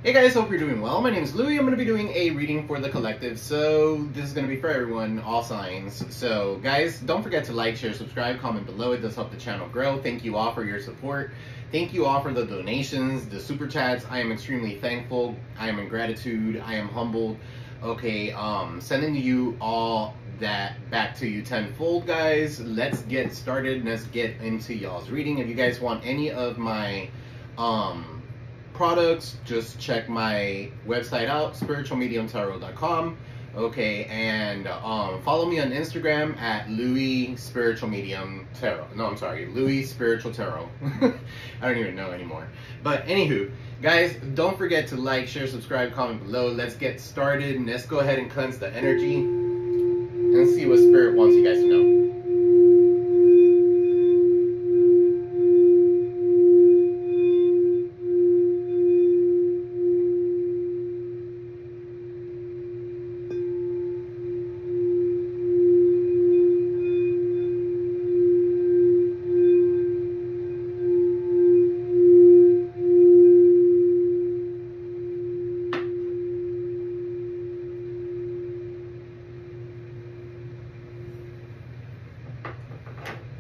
Hey guys, hope you're doing well. My name is Louie. I'm going to be doing a reading for the collective. So this is going to be for everyone, all signs. So guys, don't forget to like, share, subscribe, comment below. It does help the channel grow. Thank you all for your support. Thank you all for the donations, the super chats. I am extremely thankful. I am in gratitude. I am humbled. Okay, sending you all that back to you tenfold, guys. Let's get started. Let's get into y'all's reading. If you guys want any of my products, just check my website out, spiritualmediumllc.com. Okay, and follow me on Instagram at Louie Spiritual Medium Tarot. No, I'm sorry, Louie Spiritual Tarot. I don't even know anymore. But anywho, guys, don't forget to like, share, subscribe, comment below. Let's get started and let's go ahead and cleanse the energy and see what Spirit wants you guys to know.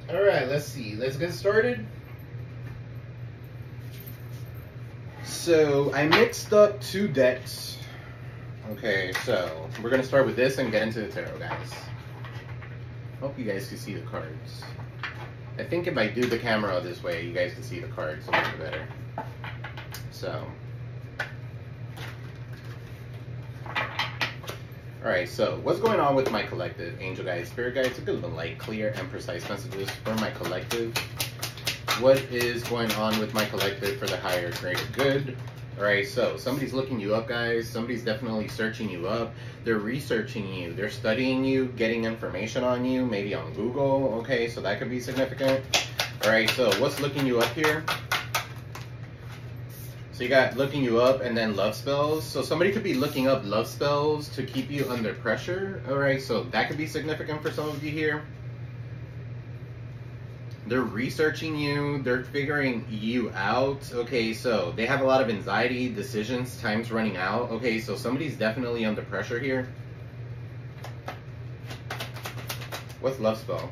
Alright, let's see. Let's get started. So, I mixed up two decks. Okay, so we're going to start with this and get into the tarot, guys. Hope you guys can see the cards. I think if I do the camera this way, you guys can see the cards a little better. So, alright, so what's going on with my collective? Angel guides, spirit guides, give them light, clear, and precise messages for my collective. What is going on with my collective for the higher, greater good? Alright, so somebody's looking you up, guys. Somebody's definitely searching you up. They're researching you. They're studying you, getting information on you, maybe on Google. Okay, so that could be significant. Alright, so what's looking you up here? So you got looking you up and then love spells. So somebody could be looking up love spells to keep you under pressure. Alright, so that could be significant for some of you here. They're researching you. They're figuring you out. Okay, so they have a lot of anxiety, decisions, time's running out. Okay, so somebody's definitely under pressure here. What's love spell?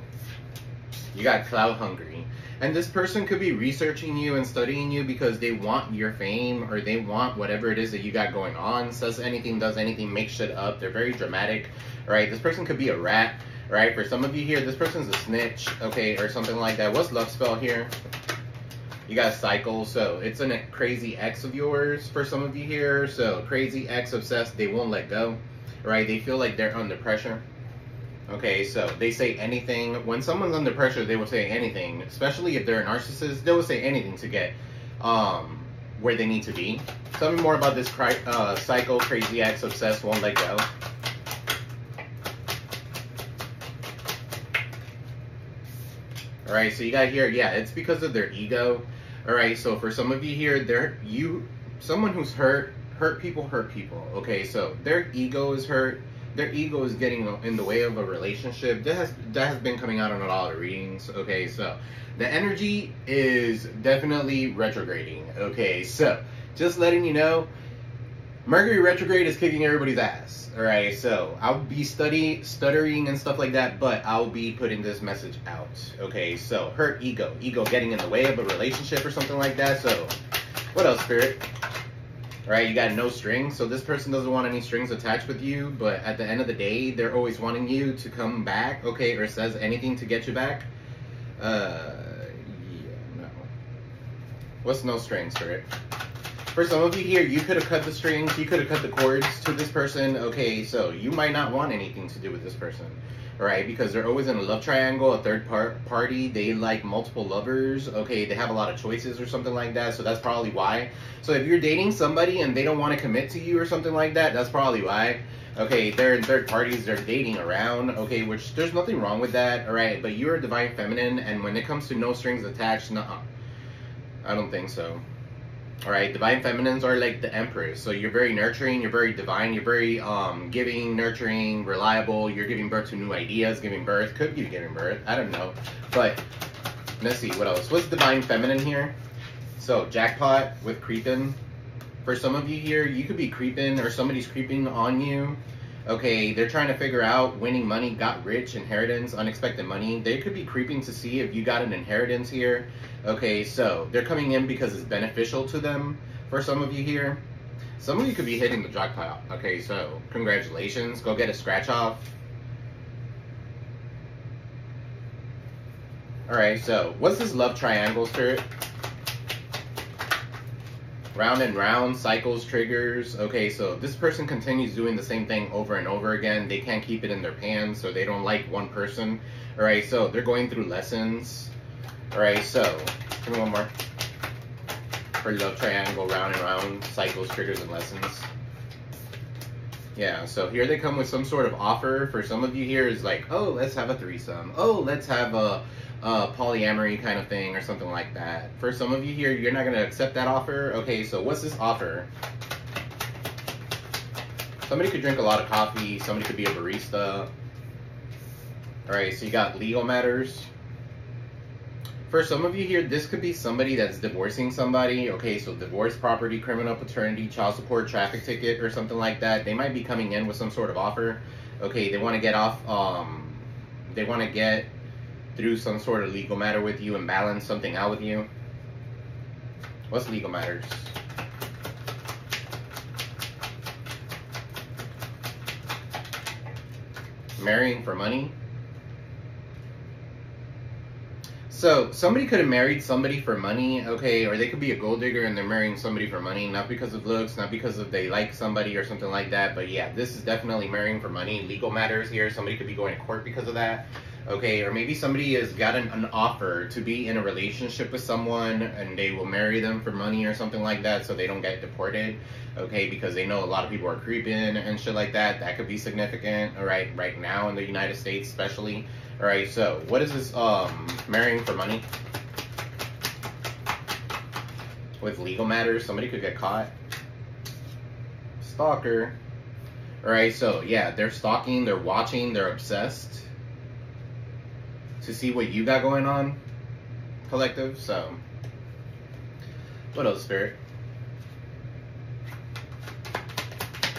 You got cloud hungry. And this person could be researching you and studying you because they want your fame or they want whatever it is that you got going on. Says anything, does anything, makes shit up. They're very dramatic, right? This person could be a rat, right? For some of you here, this person's a snitch, okay, or something like that. What's love spell here? You got cycle, so it's a crazy ex of yours for some of you here. So crazy ex obsessed, they won't let go, right? They feel like they're under pressure. Okay, so they say anything. When someone's under pressure, they will say anything, especially if they're a narcissist. They will say anything to get where they need to be. Tell me more about this psycho, crazy ex, obsessed, won't let go. Alright, so you got here, yeah, it's because of their ego. Alright, so for some of you here, someone who's hurt people hurt people. Okay, so their ego is hurt. Their ego is getting in the way of a relationship. That has been coming out in a lot of readings. Okay, so the energy is definitely retrograding. Okay, so just letting you know, Mercury retrograde is kicking everybody's ass. Alright, so I'll be stuttering and stuff like that, but I'll be putting this message out. Okay, so hurt ego getting in the way of a relationship or something like that. So what else, Spirit? Right, you got no strings, so this person doesn't want any strings attached with you, but at the end of the day, they're always wanting you to come back, okay, or says anything to get you back. Yeah, no. What's no strings, Spirit? For some of you here, you could have cut the strings, you could have cut the cords to this person, okay, so you might not want anything to do with this person. Right, because they're always in a love triangle, a third party, they like multiple lovers, okay, they have a lot of choices or something like that, so that's probably why. So if you're dating somebody and they don't want to commit to you or something like that, that's probably why. Okay, they're in third parties, they're dating around, okay, which there's nothing wrong with that, alright, but you're a divine feminine, and when it comes to no strings attached, nuh-uh. I don't think so. Alright, divine feminines are like the empress. So you're very nurturing, you're very divine, you're very giving, nurturing, reliable. You're giving birth to new ideas, giving birth. Could be giving birth, I don't know. But let's see, what else? What's divine feminine here? So jackpot with creeping. For some of you here, you could be creeping, or somebody's creeping on you. Okay, they're trying to figure out winning money, got rich, inheritance, unexpected money. They could be creeping to see if you got an inheritance here. Okay, so they're coming in because it's beneficial to them. For some of you here, some of you could be hitting the jackpot. Okay, so congratulations. Go get a scratch off. Alright, so what's this love triangle, Spirit? Round and round, cycles, triggers. Okay, so this person continues doing the same thing over and over again. They can't keep it in their pants, so they don't like one person. Alright, so they're going through lessons. Alright, so give me one more. For love triangle, round and round, cycles, triggers, and lessons. Yeah, so here they come with some sort of offer. For some of you here is like, oh, let's have a threesome. Oh, let's have a polyamory kind of thing or something like that. For some of you here, you're not going to accept that offer. Okay, so what's this offer? Somebody could drink a lot of coffee. Somebody could be a barista. Alright, so you got legal matters. For some of you here, this could be somebody that's divorcing somebody. Okay, so divorce, property, criminal paternity, child support, traffic ticket, or something like that. They might be coming in with some sort of offer. Okay, they want to get off, they want to get through some sort of legal matter with you and balance something out with you. What's legal matters? Marrying for money. So somebody could have married somebody for money, okay, or they could be a gold digger and they're marrying somebody for money, not because of looks, not because of they like somebody or something like that, but yeah, this is definitely marrying for money. Legal matters here. Somebody could be going to court because of that, okay, or maybe somebody has gotten an offer to be in a relationship with someone and they will marry them for money or something like that so they don't get deported, okay, because they know a lot of people are creeping and shit like that. That could be significant, all right, right now in the United States especially. All right, so what is this marrying for money? With legal matters, somebody could get caught. Stalker. All right, so yeah, they're stalking, they're watching, they're obsessed to see what you got going on, collective. So what else, Spirit?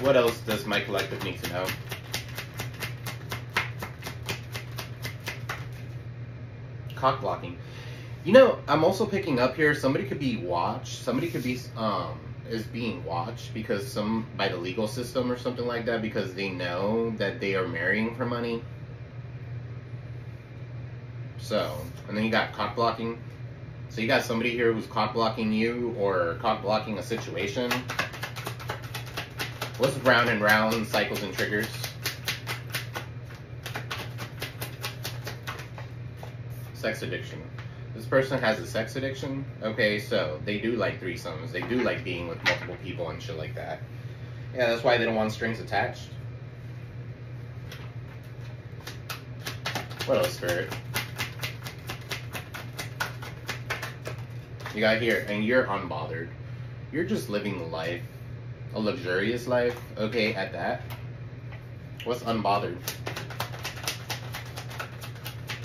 What else does my collective need to know? Cock blocking. You know, I'm also picking up here, somebody could be watched. Somebody could be is being watched because by the legal system or something like that, because they know that they are marrying for money. So, and then you got cock blocking. So you got somebody here who's cock blocking you or cock blocking a situation. What's round and round, cycles and triggers? Sex addiction. This person has a sex addiction. Okay, so they do like threesomes. They do like being with multiple people and shit like that. Yeah, that's why they don't want strings attached. What else, Spirit? You got here, and you're unbothered. You're just living life. A luxurious life. Okay, at that. What's unbothered?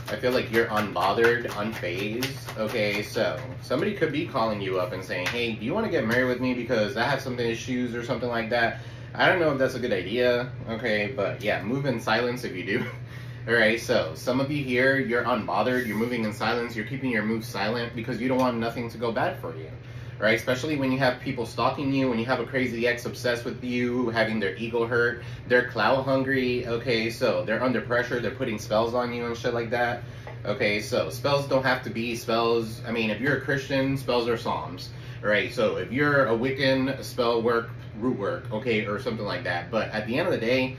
I feel like you're unbothered, unfazed. Okay, so somebody could be calling you up and saying, hey, do you want to get married with me because I have some issues or something like that? I don't know if that's a good idea. Okay, but yeah, move in silence if you do. Alright, so some of you here, you're unbothered, you're moving in silence, you're keeping your moves silent because you don't want nothing to go bad for you. Right, especially when you have people stalking you, when you have a crazy ex obsessed with you, having their ego hurt, they're clout hungry, okay, so they're under pressure, they're putting spells on you and shit like that. Okay, so spells don't have to be spells. I mean, if you're a Christian, spells are psalms, right? So if you're a Wiccan, spell work, root work, okay, or something like that. But at the end of the day,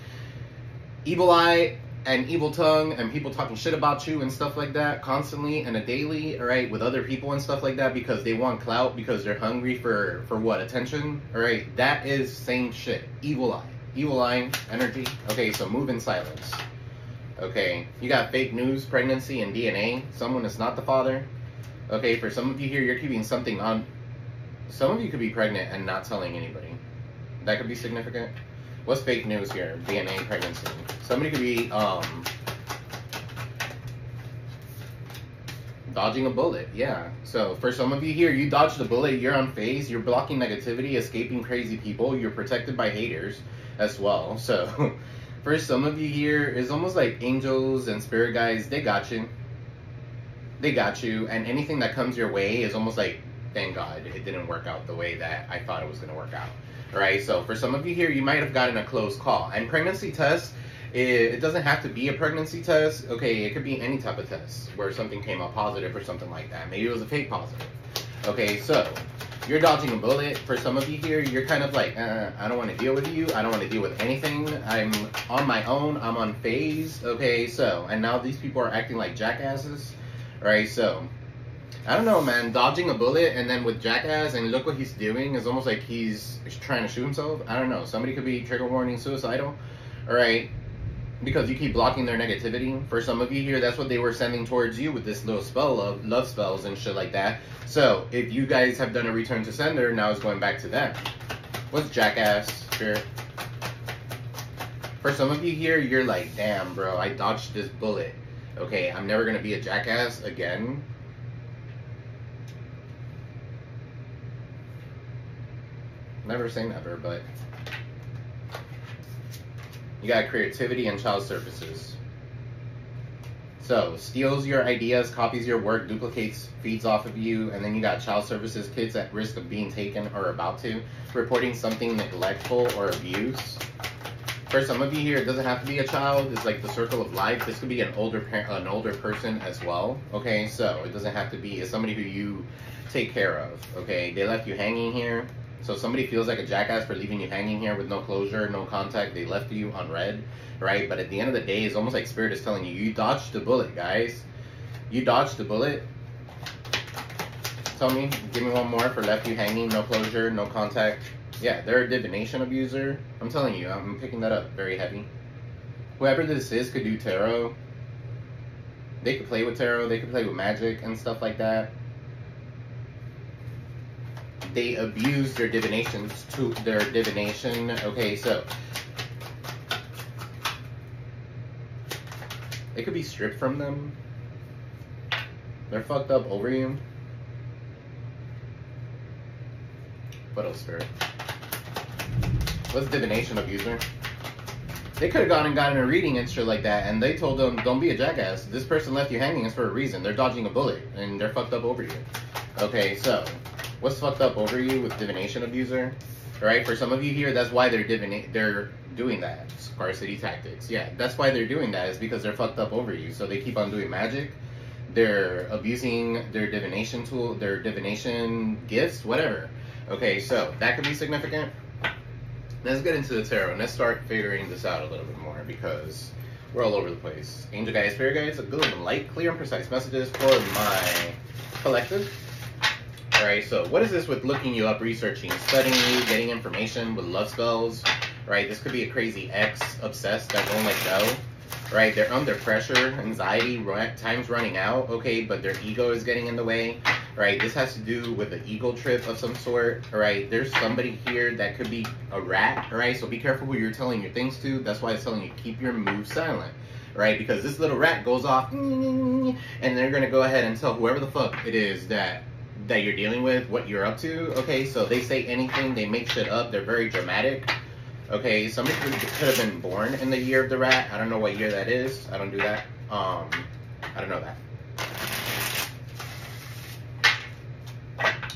evil eye and evil tongue and people talking shit about you and stuff like that constantly and a daily, all right, with other people and stuff like that because they want clout, because they're hungry for what? Attention, all right? That is same shit. Evil eye energy. Okay, so move in silence. Okay, you got fake news, pregnancy, and DNA. Someone is not the father. Okay, for some of you here, you're keeping something on. Some of you could be pregnant and not telling anybody. That could be significant. What's fake news here? DNA, pregnancy. Somebody could be Dodging a bullet, yeah. So for some of you here, you dodged a bullet, you're on phase, you're blocking negativity, escaping crazy people, you're protected by haters as well. So for some of you here, it's almost like angels and spirit guides, they got you. They got you, and anything that comes your way is almost like, thank God it didn't work out the way that I thought it was going to work out. All right, so for some of you here, you might have gotten a close call. And pregnancy tests, it doesn't have to be a pregnancy test. Okay, it could be any type of test where something came up positive or something like that. Maybe it was a fake positive. Okay, so you're dodging a bullet. For some of you here, you're kind of like, I don't want to deal with you. I don't want to deal with anything. I'm on my own. I'm on phase. Okay, so, and now these people are acting like jackasses. All right, so I don't know, man. Dodging a bullet and then with jackass, and look what he's doing, is almost like he's trying to shoot himself. I don't know. Somebody could be trigger warning suicidal. All right. Because you keep blocking their negativity. For some of you here, that's what they were sending towards you with this little spell of love spells and shit like that. So if you guys have done a return to sender, now it's going back to them. What's jackass, spirit? For some of you here, you're like, damn, bro, I dodged this bullet. Okay, I'm never going to be a jackass again. Never say never, but you got creativity and child services. So, steals your ideas, copies your work, duplicates, feeds off of you, and then you got child services, kids at risk of being taken or about to, reporting something neglectful or abuse. For some of you here, it doesn't have to be a child. It's like the circle of life. This could be an older person as well. Okay, so it doesn't have to be. It's somebody who you take care of. Okay, they left you hanging here. So somebody feels like a jackass for leaving you hanging here with no closure, no contact. They left you unread, right? But at the end of the day, it's almost like Spirit is telling you, you dodged the bullet, guys. You dodged the bullet. Tell me, give me one more for left you hanging, no closure, no contact. Yeah, they're a divination abuser. I'm telling you, I'm picking that up very heavy. Whoever this is could do tarot. They could play with tarot. They could play with magic and stuff like that. They abuse their divinations to their divination. Okay, so it could be stripped from them. They're fucked up over you. What else, Spirit? What's divination abuser? They could have gone and gotten a reading and shit like that, and they told them, don't be a jackass. This person left you hanging is for a reason. They're dodging a bullet, and they're fucked up over you. Okay, so what's fucked up over you with divination abuser? Right? For some of you here, that's why they're doing that. Scarcity tactics. Yeah, that's why they're doing that, is because they're fucked up over you. So they keep on doing magic. They're abusing their divination tool, their divination gifts, whatever. Okay, so that could be significant. Let's get into the tarot and let's start figuring this out a little bit more, because we're all over the place. Angel guides, spirit guides, a good and light, clear and precise messages for my collective. Alright, so what is this with looking you up, researching, studying you, getting information with love spells? Right, this could be a crazy ex obsessed that won't let go. Right, they're under pressure, anxiety, time's running out, okay, but their ego is getting in the way. Right, this has to do with an ego trip of some sort. Alright, there's somebody here that could be a rat. Alright, so be careful who you're telling your things to. That's why it's telling you keep your moves silent. Right, because this little rat goes off, and they're gonna go ahead and tell whoever the fuck it is that you're dealing with what you're up to. Okay, so they say anything, they make shit up, they're very dramatic. Okay, somebody could have been born in the year of the rat. I don't know what year that is. I don't do that. I don't know that.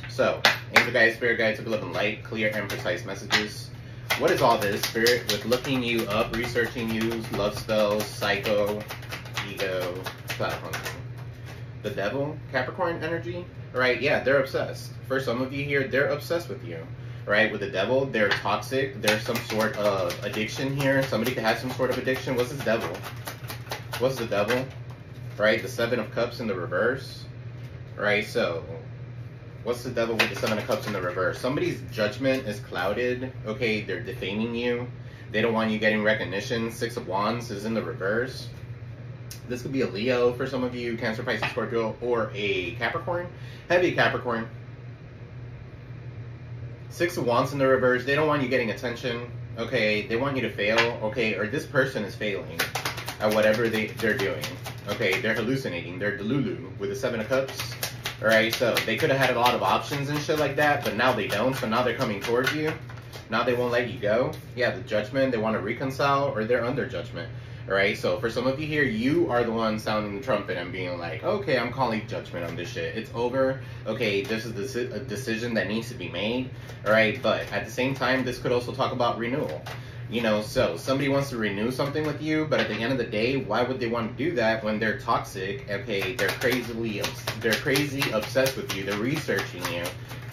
So, angel guides, spirit guides, of love and light, clear and precise messages. What is all this, spirit, with looking you up, researching you, love spells, psycho, ego, cloud hunting? The devil, Capricorn energy, right? Yeah, they're obsessed. For some of you here, they're obsessed with you. Right, with the devil, they're toxic. There's some sort of addiction here. Somebody could have some sort of addiction. What's this devil? What's the devil? Right, the Seven of Cups in the reverse. Right, so what's the devil with the Seven of Cups in the reverse? Somebody's judgment is clouded. Okay, they're defaming you. They don't want you getting recognition. Six of Wands is in the reverse. This could be a Leo for some of you, Cancer, Pisces, Scorpio, or a Capricorn. Heavy Capricorn. Six of Wands in the reverse. They don't want you getting attention. Okay, they want you to fail. Okay, or this person is failing. at whatever they're doing. Okay, they're hallucinating. They're delulu with the Seven of Cups. Alright, so they could have had a lot of options and shit like that, but now they don't, so now they're coming towards you. Now they won't let you go. Yeah, the Judgment, they want to reconcile, or they're under judgment. Alright, so for some of you here, you are the one sounding the trumpet and being like, okay, I'm calling judgment on this shit. It's over. Okay, this is a decision that needs to be made. Alright, but at the same time, this could also talk about renewal. You know, so somebody wants to renew something with you, but at the end of the day, why would they want to do that when they're toxic? Okay, they're crazy obsessed with you. They're researching you.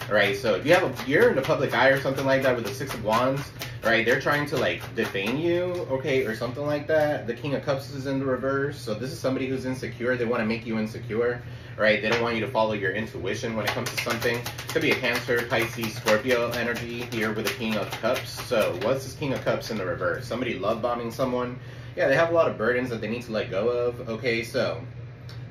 Alright, so if you're in the public eye or something like that with the Six of Wands, right, they're trying to like defame you, okay, or something like that. The King of Cups is in the reverse, so this is somebody who's insecure. They want to make you insecure, right? They don't want you to follow your intuition when it comes to something. Could be a Cancer, Pisces, Scorpio energy here with the King of Cups. So what's this King of Cups in the reverse? Somebody love bombing someone. Yeah, they have a lot of burdens that they need to let go of. Okay, so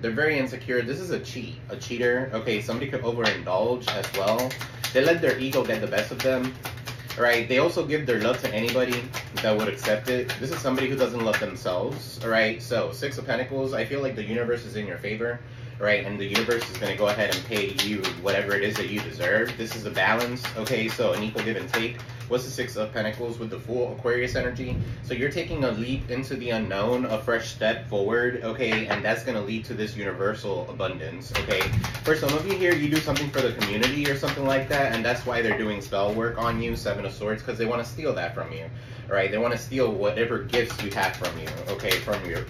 they're very insecure. This is a cheater. Okay, somebody could overindulge as well. They let their ego get the best of them. Alright, they also give their love to anybody that would accept it. This is somebody who doesn't love themselves. Alright, so Six of Pentacles, I feel like the universe is in your favor. Right, and the universe is going to go ahead and pay you whatever it is that you deserve. This is a balance, okay, so an equal give and take. What's the Six of Pentacles with the Fool, Aquarius energy? So you're taking a leap into the unknown, a fresh step forward, okay, and that's going to lead to this universal abundance, okay? For some of you here, you do something for the community or something like that, and that's why they're doing spell work on you, Seven of Swords, because they want to steal that from you, right? They want to steal whatever gifts you have from you, okay, from your,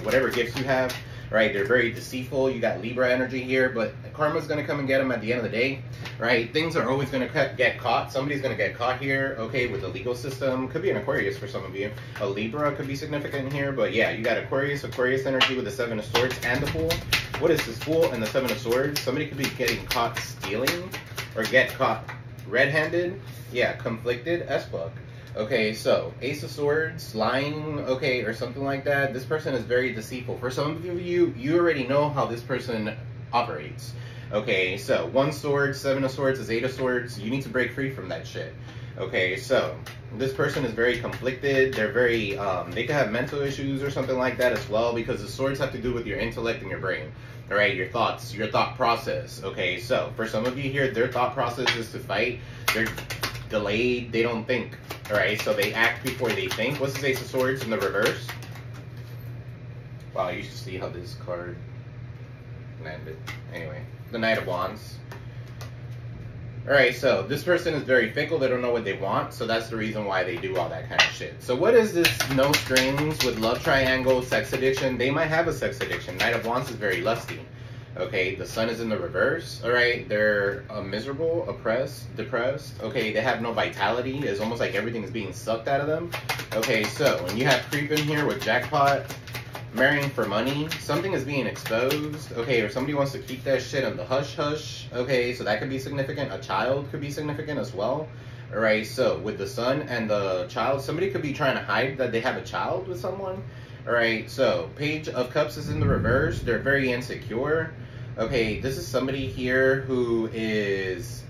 whatever gifts you have. Right, they're very deceitful. You got Libra energy here, but karma's going to come and get them at the end of the day, right? Things are always going to get caught. Somebody's going to get caught here, okay, with the legal system. Could be an Aquarius for some of you. A Libra could be significant here, but yeah, you got Aquarius energy with the Seven of Swords and the Fool. What is this Fool and the Seven of Swords? Somebody could be getting caught stealing or get caught red-handed. Yeah, conflicted as fuck. Okay, so Ace of Swords, lying, okay, or something like that. This person is very deceitful. For some of you, you already know how this person operates. Okay, so one sword, Seven of Swords is Eight of Swords. You need to break free from that shit. Okay, so this person is very conflicted. They're very, they could have mental issues or something like that as well, because the swords have to do with your intellect and your brain. All right, your thoughts, your thought process. Okay, so for some of you here, their thought process is to fight. They're delayed. They don't think. All right, so they act before they think. What's this Ace of Swords in the reverse? Wow, you should see how this card landed. Anyway, the Knight of Wands. Alright, so this person is very fickle. They don't know what they want, so that's the reason why they do all that kind of shit. So what is this no strings with love triangle, sex addiction? They might have a sex addiction. Knight of Wands is very lusty. Okay, the Sun is in the reverse. Alright, they're miserable, oppressed, depressed. Okay, they have no vitality. It's almost like everything is being sucked out of them. Okay, so when you have creep in here with jackpot, marrying for money, something is being exposed, okay, or somebody wants to keep that shit on the hush-hush, okay, so that could be significant. A child could be significant as well. Alright, so with the Sun and the child, somebody could be trying to hide that they have a child with someone. Alright, so Page of Cups is in the reverse. They're very insecure. Okay, this is somebody here who is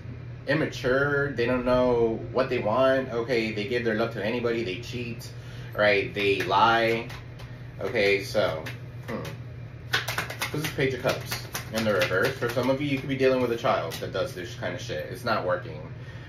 immature. They don't know what they want. Okay, they give their love to anybody. They cheat. Right, they lie. Okay, so, this is Page of Cups in the reverse. For some of you, you could be dealing with a child that does this kind of shit. It's not working.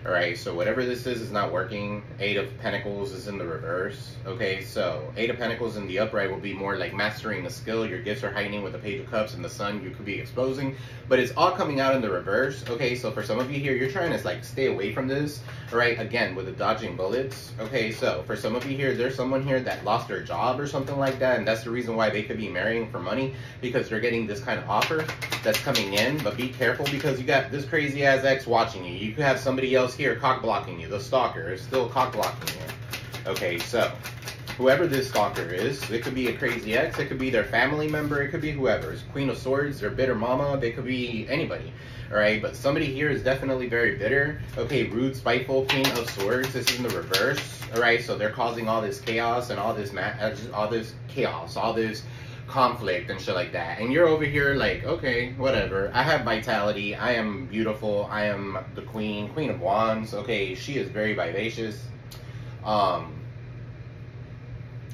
Alright, so whatever this is not working. Eight of Pentacles is in the reverse. Okay, so Eight of Pentacles in the upright will be more like mastering the skill. Your gifts are heightening with the Page of Cups, and the Sun you could be exposing. But it's all coming out in the reverse. Okay, so for some of you here, you're trying to like stay away from this. Alright, again, with the dodging bullets. Okay, so for some of you here, there's someone here that lost their job or something like that, and that's the reason why they could be marrying for money, because they're getting this kind of offer that's coming in. But be careful, because you got this crazy ass ex watching you. You could have somebody else here cock blocking you. The stalker is still cock blocking you. Okay, so whoever this stalker is, it could be a crazy ex, it could be their family member, it could be whoever. It's Queen of Swords, their bitter mama, they could be anybody. Alright, but somebody here is definitely very bitter. Okay, rude, spiteful, Queen of Swords, this is in the reverse. Alright, so they're causing all this chaos and all this chaos, all this conflict and shit like that, and you're over here like, okay, whatever, I have vitality, I am beautiful, I am the queen of wands. Okay, she is very vivacious.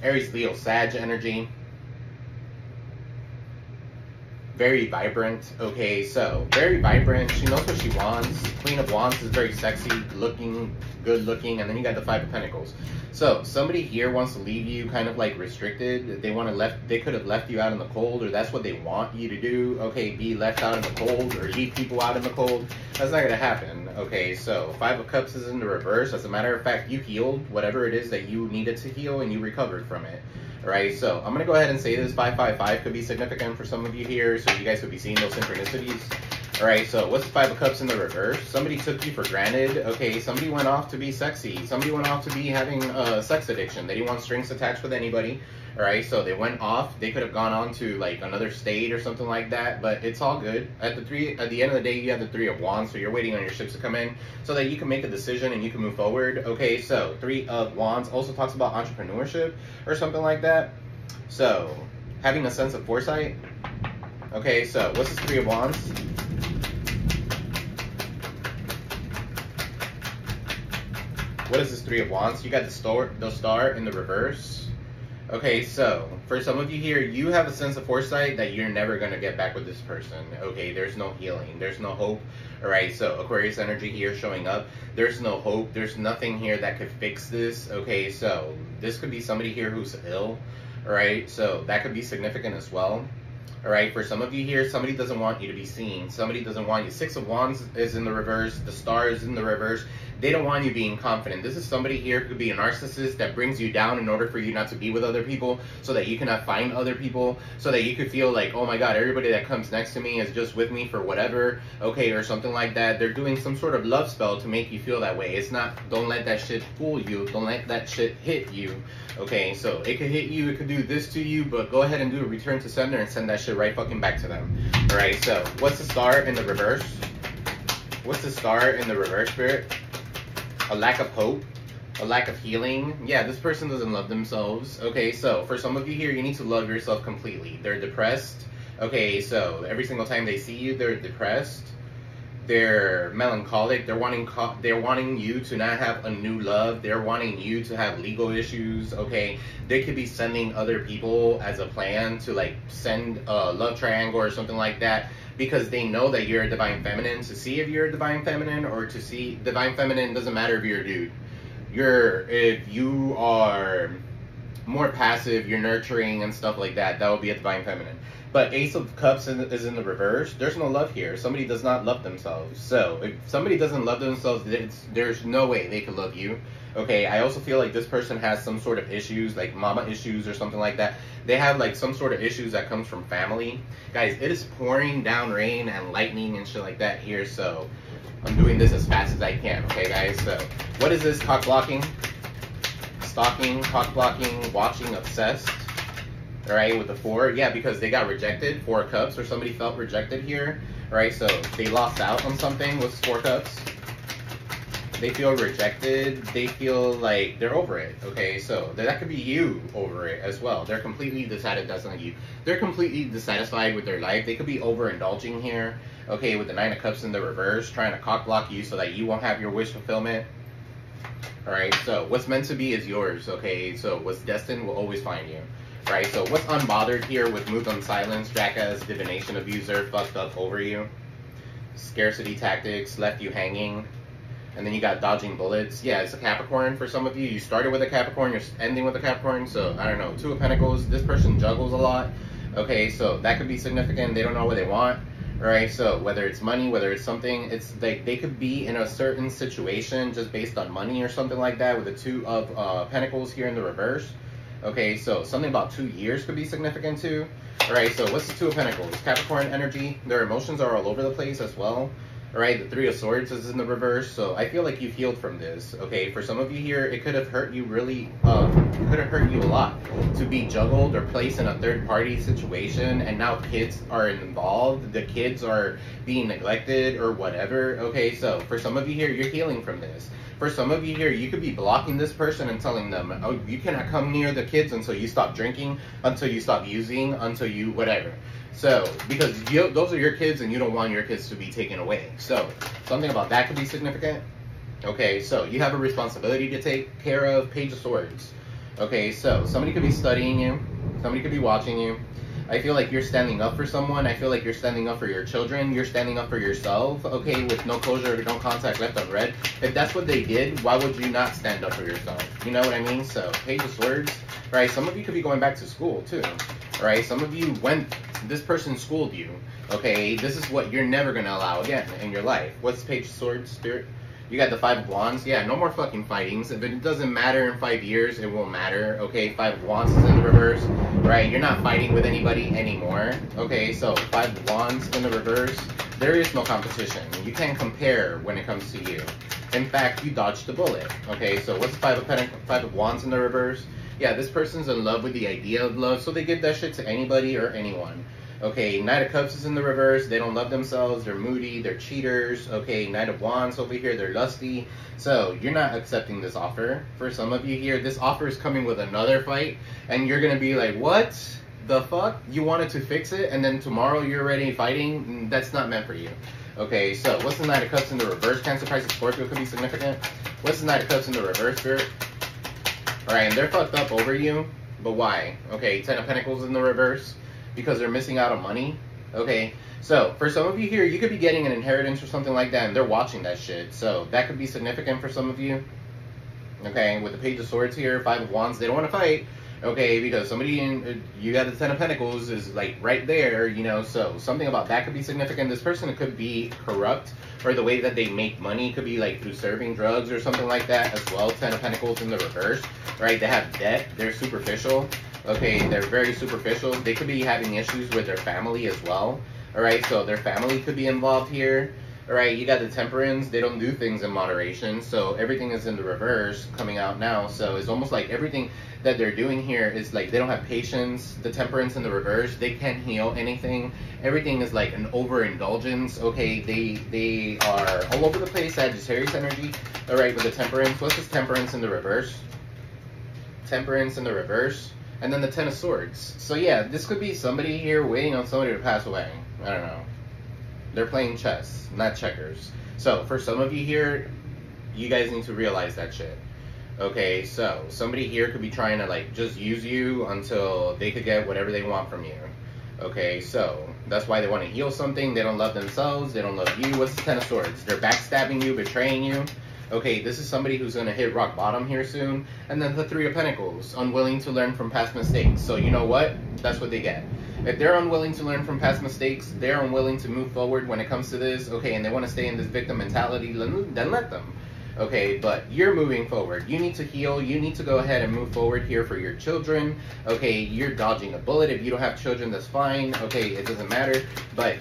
Aries, Leo, Sag energy. very vibrant. Okay, so very vibrant. She knows what she wants. Queen of Wands is very sexy looking, good looking, and then you got the Five of Pentacles. So somebody here wants to leave you kind of like restricted. They could have left you out in the cold, or that's what they want you to do. Okay, be left out in the cold or leave people out in the cold. That's not gonna happen. Okay, so Five of Cups is in the reverse. As a matter of fact, you healed whatever it is that you needed to heal, and you recovered from it. Alright, so I'm going to go ahead and say this. 555 could be significant for some of you here, so you guys could be seeing those synchronicities. Alright, so what's the Five of Cups in the reverse? Somebody took you for granted. Okay, somebody went off to be sexy. Somebody went off to be having a sex addiction. They didn't want strings attached with anybody. Alright, so they went off. They could have gone on to like another state or something like that, but it's all good. At the end of the day, you have the Three of Wands, so you're waiting on your ships to come in so that you can make a decision and you can move forward. Okay, so Three of Wands also talks about entrepreneurship or something like that. So, having a sense of foresight. Okay, so what's this Three of Wands? What is this Three of Wands? You got the star in the reverse. Okay, so for some of you here, you have a sense of foresight that you're never going to get back with this person. Okay, there's no healing. There's no hope. Alright, so Aquarius energy here showing up. There's no hope. There's nothing here that could fix this. Okay, so this could be somebody here who's ill. Alright, so that could be significant as well. Alright, for some of you here, somebody doesn't want you to be seen. Somebody doesn't want you. Six of Wands is in the reverse. The star is in the reverse. They don't want you being confident. This is somebody here who could be a narcissist that brings you down in order for you not to be with other people, so that you cannot find other people, so that you could feel like, oh my god, everybody that comes next to me is just with me for whatever, okay, or something like that. They're doing some sort of love spell to make you feel that way. It's not, don't let that shit fool you. Don't let that shit hit you. Okay, so it could hit you, it could do this to you, but go ahead and do a return to sender and send that shit right fucking back to them. Alright, so what's the star in the reverse? What's the star in the reverse, Spirit? A lack of hope, a lack of healing. Yeah, this person doesn't love themselves. Okay, so for some of you here, you need to love yourself completely. They're depressed. Okay, so every single time they see you, they're depressed. They're melancholic. They're wanting you to not have a new love. They're wanting you to have legal issues. Okay, they could be sending other people as a plan to like send a love triangle or something like that, because they know that you're a divine feminine. To see if you're a divine feminine, or to see divine feminine, doesn't matter if you're a dude. If you are more passive, you're nurturing and stuff like that, that would be a divine feminine. But Ace of Cups is in the reverse. There's no love here. Somebody does not love themselves. So if somebody doesn't love themselves, there's no way they could love you. Okay, I also feel like this person has some sort of issues, like mama issues or something like that. They have like some sort of issues that comes from family. Guys, it is pouring down rain and lightning and shit like that here, so I'm doing this as fast as I can. Okay, guys, so what is this? Cock blocking, stalking, cock blocking, watching, obsessed. Alright, with the Four. Yeah, because they got rejected. Four of Cups, or somebody felt rejected here. Alright, so they lost out on something. What's Four Cups? They feel rejected. They feel like they're over it. Okay, so that could be you over it as well. They're completely decided that's not you. They're completely dissatisfied with their life. They could be overindulging here. Okay, with the Nine of Cups in the reverse, trying to cock block you so that you won't have your wish fulfillment. Alright, so what's meant to be is yours. Okay, so what's destined will always find you. Right, so what's unbothered here with moved on silence, jackass, divination abuser, fucked up over you, scarcity tactics, left you hanging, and then you got dodging bullets. Yeah, it's a Capricorn for some of you. You started with a Capricorn, you're ending with a Capricorn, so I don't know, Two of Pentacles. This person juggles a lot. Okay, so that could be significant. They don't know what they want. Right, so whether it's money, whether it's something, it's like they could be in a certain situation just based on money or something like that, with the Two of Pentacles here in the reverse. Okay, so something about 2 years could be significant too. Alright, so what's the Two of Pentacles? Capricorn energy. Their emotions are all over the place as well. Alright, the Three of Swords is in the reverse. So I feel like you've healed from this. Okay, for some of you here, it could have hurt you really, it could have hurt you a lot to be juggled or placed in a third party situation, and now kids are involved. The kids are being neglected or whatever. Okay, so for some of you here, you're healing from this. For some of you here, you could be blocking this person and telling them, oh, you cannot come near the kids until you stop drinking, until you stop using, until you whatever. So, because those are your kids and you don't want your kids to be taken away. So, something about that could be significant. Okay, so you have a responsibility to take care of. Page of Swords. Okay, so somebody could be studying you. Somebody could be watching you. I feel like you're standing up for someone. I feel like you're standing up for your children. You're standing up for yourself, okay, with no closure, no contact left unread. If that's what they did, why would you not stand up for yourself? You know what I mean? So, Page of Swords, right? Some of you could be going back to school, too, right? Some of you this person schooled you, okay? This is what you're never going to allow again in your life. What's Page of Swords, Spirit? You got the Five of Wands. Yeah, no more fucking fightings. If it doesn't matter in 5 years, it won't matter. Okay, Five of Wands is in the reverse, right? You're not fighting with anybody anymore. Okay, so Five of Wands in the reverse. There is no competition. You can't compare when it comes to you. In fact, you dodged the bullet. Okay, so what's Five of Wands in the reverse? Yeah, this person's in love with the idea of love, so they give that shit to anybody or anyone. Okay, Knight of Cups is in the reverse. They don't love themselves. They're moody. They're cheaters. Okay, Knight of Wands over here. They're lusty. So you're not accepting this offer. For some of you here, this offer is coming with another fight. And you're going to be like, what the fuck? You wanted to fix it, and then tomorrow you're already fighting? That's not meant for you. Okay, so what's the Knight of Cups in the reverse? Cancer, Pisces, Scorpio could be significant. What's the Knight of Cups in the reverse, Spirit? Alright, and they're fucked up over you. But why? Okay, Ten of Pentacles in the reverse. Because they're missing out on money. Okay, so for some of you here, you could be getting an inheritance or something like that, and they're watching that shit. So that could be significant for some of you. Okay, with the Page of Swords here, Five of Wands, they don't want to fight. Okay, because somebody you got the Ten of Pentacles is like right there, you know, so something about that could be significant. This person could be corrupt, or the way that they make money could be like through serving drugs or something like that as well. Ten of Pentacles in the reverse, right? They have debt, they're superficial. Okay, they're very superficial. They could be having issues with their family as well. Alright, so their family could be involved here. Alright, you got the Temperance. They don't do things in moderation. So everything is in the reverse coming out now. So it's almost like everything that they're doing here is like they don't have patience. The Temperance in the reverse, they can't heal anything. Everything is like an overindulgence. Okay, they are all over the place. Sagittarius energy. Alright, with the Temperance. What's this Temperance in the reverse? Temperance in the reverse. And then the Ten of Swords. So yeah, this could be somebody here waiting on somebody to pass away. I don't know. They're playing chess, not checkers. So for some of you here, you guys need to realize that shit. Okay, so somebody here could be trying to like just use you until they could get whatever they want from you. Okay, so that's why they want to heal something. They don't love themselves. They don't love you. What's the Ten of Swords? They're backstabbing you, betraying you. Okay, this is somebody who's going to hit rock bottom here soon. And then the Three of Pentacles, unwilling to learn from past mistakes. So you know what? That's what they get. If they're unwilling to learn from past mistakes, they're unwilling to move forward when it comes to this, okay, and they want to stay in this victim mentality, then let them. Okay, but you're moving forward. You need to heal. You need to go ahead and move forward here for your children. Okay, you're dodging a bullet. If you don't have children, that's fine. Okay, it doesn't matter. But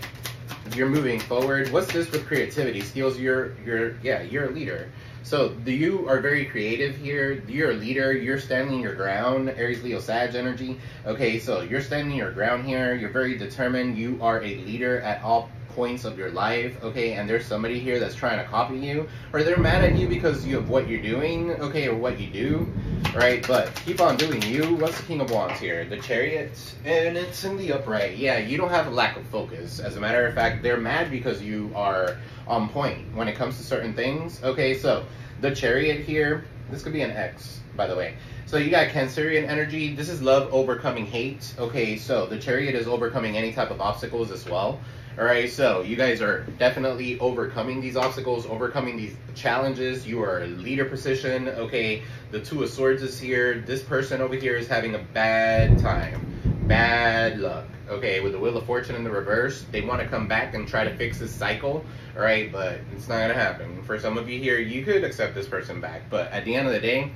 you're moving forward. What's this with creativity? Skills, you're a leader. So you are very creative here. You're a leader. You're standing your ground. Aries, Leo, Sag energy. Okay, so you're standing your ground here. You're very determined. You are a leader at all points of your life. Okay, and there's somebody here that's trying to copy you, or they're mad at you because of what you're doing. Okay, or what you do. Right, but keep on doing you. What's the King of Wands here? The Chariot, and it's in the upright. Yeah, you don't have a lack of focus. As a matter of fact, they're mad because you are on point when it comes to certain things. Okay, so the Chariot here, this could be an X, by the way. So you got Cancerian energy. This is love overcoming hate. Okay, so the Chariot is overcoming any type of obstacles as well. Alright, so you guys are definitely overcoming these obstacles, overcoming these challenges. You are a leader position. Okay, the Two of Swords is here. This person over here is having a bad time. Bad luck. Okay, with the Wheel of Fortune in the reverse, they want to come back and try to fix this cycle. Alright, but it's not going to happen. For some of you here, you could accept this person back. But at the end of the day,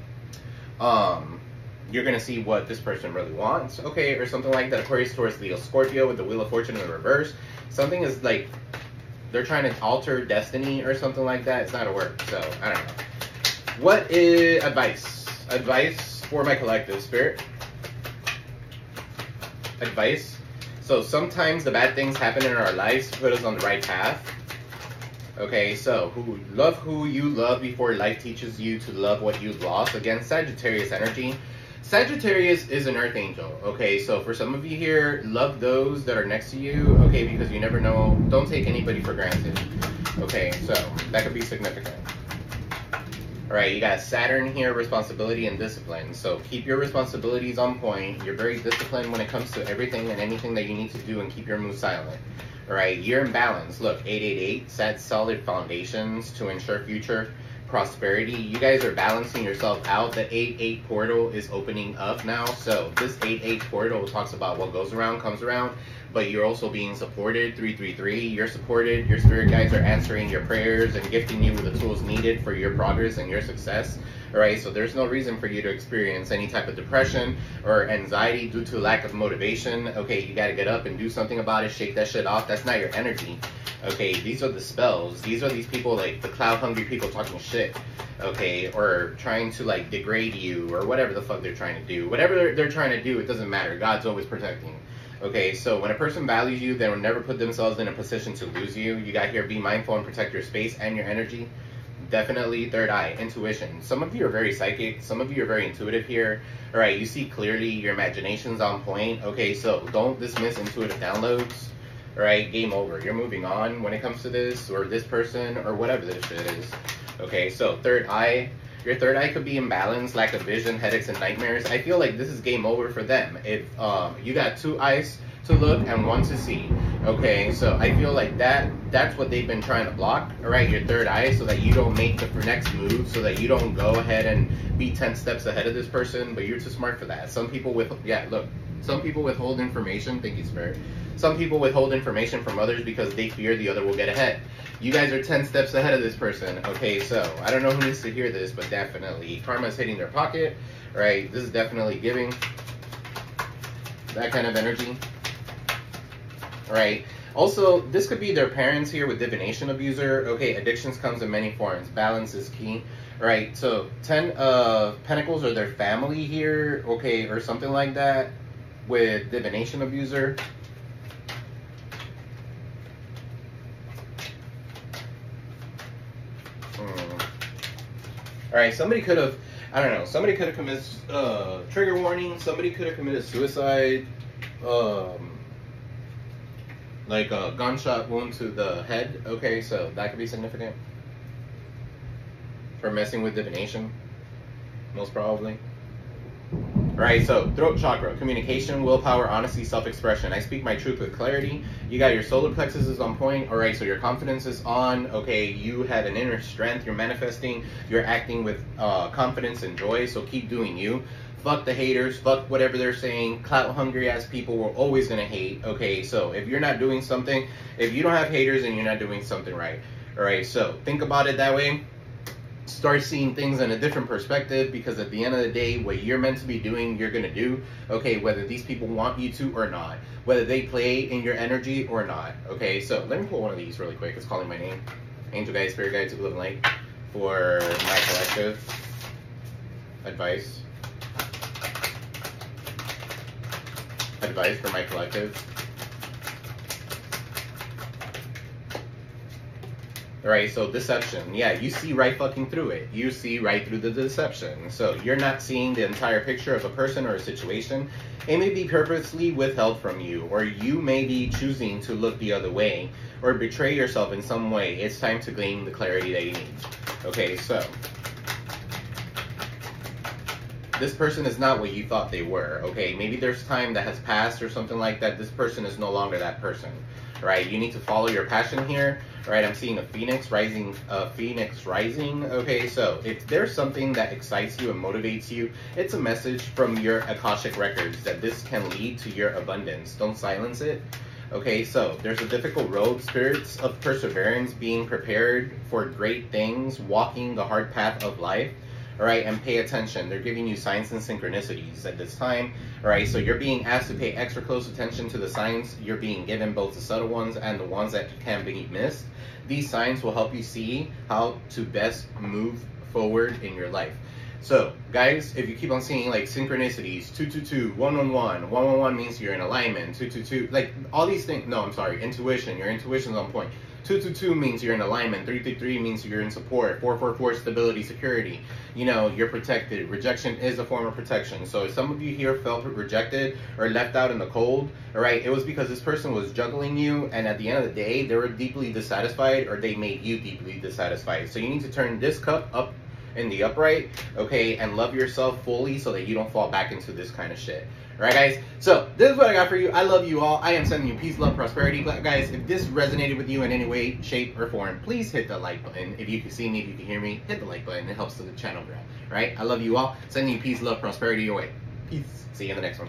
you're going to see what this person really wants. Okay, or something like that. Aquarius, Taurus, Leo, Scorpio with the Wheel of Fortune in the reverse. Something is like they're trying to alter destiny or something like that. It's not a work, so I don't know. What is advice? Advice for my collective, Spirit. Advice. So sometimes the bad things happen in our lives to put us on the right path. Okay, so love who you love before life teaches you to love what you've lost. Again, Sagittarius energy. Sagittarius is an earth angel. Okay, so for some of you here, love those that are next to you. Okay, because you never know. Don't take anybody for granted. Okay, so that could be significant. All right, you got Saturn here, responsibility and discipline. So keep your responsibilities on point. You're very disciplined when it comes to everything and anything that you need to do, and keep your mood silent. All right, you're in balance. Look, 888 sets solid foundations to ensure future prosperity. You guys are balancing yourself out. The 8-8 portal is opening up now. So this 8-8 portal talks about what goes around comes around, but you're also being supported. 333, you're supported. Your spirit guides are answering your prayers and gifting you with the tools needed for your progress and your success. All right, so there's no reason for you to experience any type of depression or anxiety due to lack of motivation. Okay, you got to get up and do something about it. Shake that shit off. That's not your energy. Okay, these are the spells. These are these people, like the cloud hungry people talking shit, okay, or trying to like degrade you or whatever the fuck they're trying to do. Whatever they're trying to do, it doesn't matter. God's always protecting. Okay, so when a person values you, they will never put themselves in a position to lose you. You got here, be mindful and protect your space and your energy. Definitely third eye, intuition. Some of you are very psychic. Some of you are very intuitive here. All right, you see clearly. Your imagination's on point. Okay, so don't dismiss intuitive downloads. All right, game over. You're moving on when it comes to this or this person or whatever this shit is. Okay, so third eye. Your third eye could be imbalance, lack of vision, headaches, and nightmares. I feel like this is game over for them. If you got 2 eyes to look and 1 to see. Okay, so I feel like that's what they've been trying to block. All right, your third eye, so that you don't make the next move, so that you don't go ahead and be 10 steps ahead of this person, but you're too smart for that. Some people some people withhold information. Thank you, Spirit. Some people withhold information from others because they fear the other will get ahead. You guys are 10 steps ahead of this person. Okay, so I don't know who needs to hear this, but definitely karma's hitting their pocket. All right, this is definitely giving that kind of energy. All right. Also, this could be their parents here with divination abuser. Okay, addictions comes in many forms. Balance is key. All right, so 10 of Pentacles or their family here, okay, or something like that with divination abuser. All right, somebody could have, I don't know, somebody could have committed trigger warning. Somebody could have committed suicide. Like a gunshot wound to the head. Okay, so that could be significant for messing with divination, most probably. Alright, so throat chakra, communication, willpower, honesty, self-expression. I speak my truth with clarity. You got your solar plexus is on point. Alright, so your confidence is on. Okay, you have an inner strength. You're manifesting. You're acting with confidence and joy. So keep doing you. Fuck the haters. Fuck whatever they're saying. Clout hungry ass people were always going to hate. Okay, so if you're not doing something, if you don't have haters, then you're not doing something right. Alright, so think about it that way. Start seeing things in a different perspective, because at the end of the day, what you're meant to be doing, you're going to do. Okay, whether these people want you to or not. Whether they play in your energy or not. Okay, so let me pull one of these really quick. It's calling my name. Angel guides, spirit guides, who live in light. For my collective advice. Advice for my collective. Alright, so deception. Yeah, you see right fucking through it. You see right through the deception. So you're not seeing the entire picture of a person or a situation. It may be purposely withheld from you, or you may be choosing to look the other way or betray yourself in some way. It's time to gain the clarity that you need. Okay, so this person is not what you thought they were. Okay, maybe there's time that has passed or something like that. This person is no longer that person. Right, you need to follow your passion here. Right, I'm seeing a phoenix rising. Okay, so if there's something that excites you and motivates you, it's a message from your Akashic records that this can lead to your abundance. Don't silence it. Okay, so there's a difficult road. Spirits of perseverance, being prepared for great things, walking the hard path of life. All right, and pay attention. They're giving you signs and synchronicities at this time. All right, so you're being asked to pay extra close attention to the signs you're being given, both the subtle ones and the ones that can be missed. These signs will help you see how to best move forward in your life. So, guys, if you keep on seeing like synchronicities, 222, 111, 111 means you're in alignment, 222, like all these things. No, I'm sorry, intuition. Your intuition's on point. 222 means you're in alignment. 333 means you're in support. 444 stability, security. You know, you're protected. Rejection is a form of protection. So if some of you here felt rejected or left out in the cold, all right, it was because this person was juggling you, and at the end of the day, they were deeply dissatisfied, or they made you deeply dissatisfied. So you need to turn this cup up in the upright, okay, and love yourself fully so that you don't fall back into this kind of shit. Alright guys, so this is what I got for you. I love you all. I am sending you peace, love, prosperity. Guys, if this resonated with you in any way, shape, or form, please hit the like button. If you can see me, if you can hear me, hit the like button. It helps the channel grow. Alright, I love you all. Sending you peace, love, prosperity your way. Peace. See you in the next one.